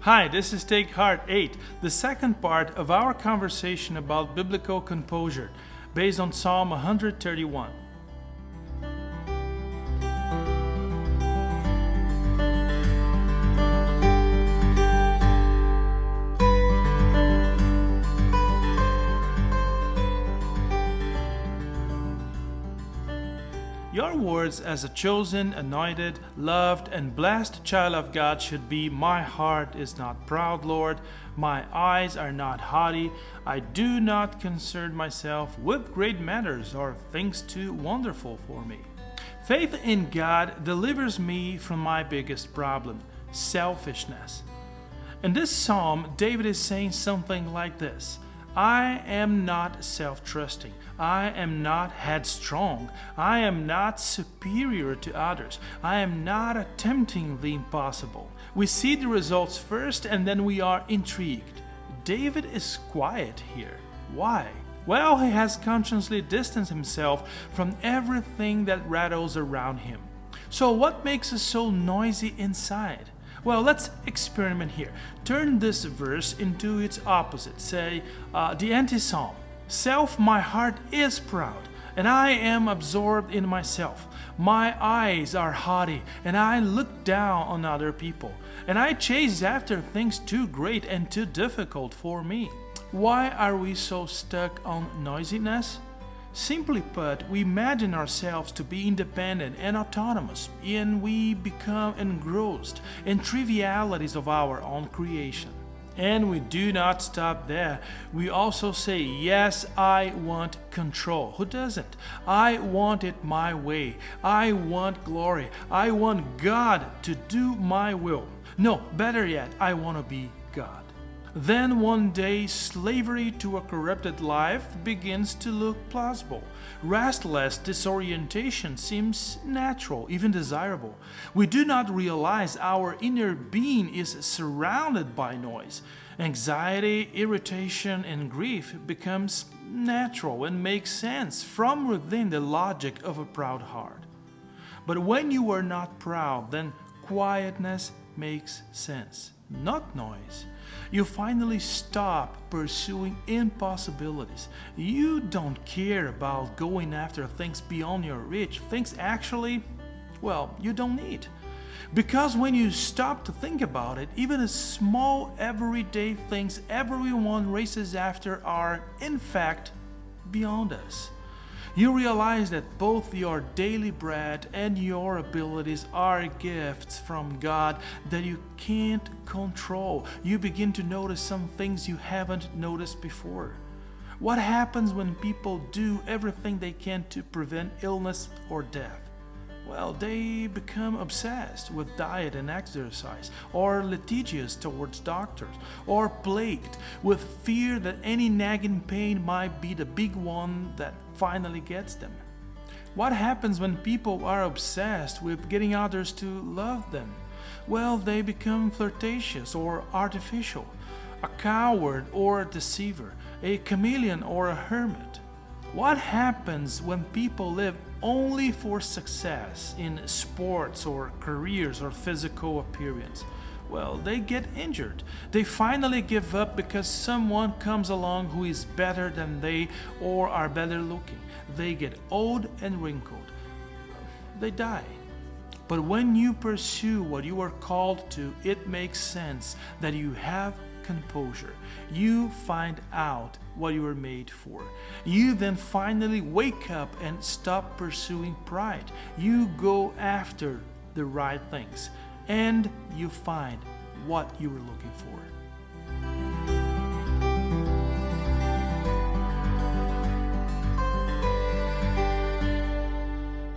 Hi, this is Take Heart 8, the second part of our conversation about biblical composure, based on Psalm 131. Your words as a chosen, anointed, loved, and blessed child of God should be, "My heart is not proud, Lord. My eyes are not haughty. I do not concern myself with great matters or things too wonderful for me." Faith in God delivers me from my biggest problem, selfishness. In this psalm, David is saying something like this: I am not self-trusting. I am not headstrong. I am not superior to others. I am not attempting the impossible. We see the results first and then we are intrigued. David is quiet here. Why? Well, he has consciously distanced himself from everything that rattles around him. So what makes us so noisy inside? Well, let's experiment here. Turn this verse into its opposite. Say, the anti-psalm. Self, my heart is proud, and I am absorbed in myself. My eyes are haughty, and I look down on other people. And I chase after things too great and too difficult for me. Why are we so stuck on noisiness? Simply put, we imagine ourselves to be independent and autonomous, and we become engrossed in trivialities of our own creation. And we do not stop there. We also say, yes, I want control. Who doesn't? I want it my way. I want glory. I want God to do my will. No, better yet, I want to be God. Then one day, slavery to a corrupted life begins to look plausible. Restless disorientation seems natural, even desirable. We do not realize our inner being is surrounded by noise. Anxiety, irritation, and grief becomes natural and makes sense from within the logic of a proud heart. But when you are not proud, then quietness makes sense, not noise. You finally stop pursuing impossibilities. You don't care about going after things beyond your reach, things actually, well, you don't need. Because when you stop to think about it, even the small everyday things everyone races after are, in fact, beyond us. You realize that both your daily bread and your abilities are gifts from God that you can't control. You begin to notice some things you haven't noticed before. What happens when people do everything they can to prevent illness or death? Well, they become obsessed with diet and exercise, or litigious towards doctors, or plagued with fear that any nagging pain might be the big one that finally gets them. What happens when people are obsessed with getting others to love them? Well, they become flirtatious or artificial, a coward or a deceiver, a chameleon or a hermit. What happens when people live only for success in sports or careers or physical appearance? Well, they get injured. They finally give up because someone comes along who is better than they or are better looking. They get old and wrinkled. They die. But when you pursue what you are called to, it makes sense that you have composure. You find out what you were made for. You then finally wake up and stop pursuing pride. You go after the right things, and you find what you were looking for.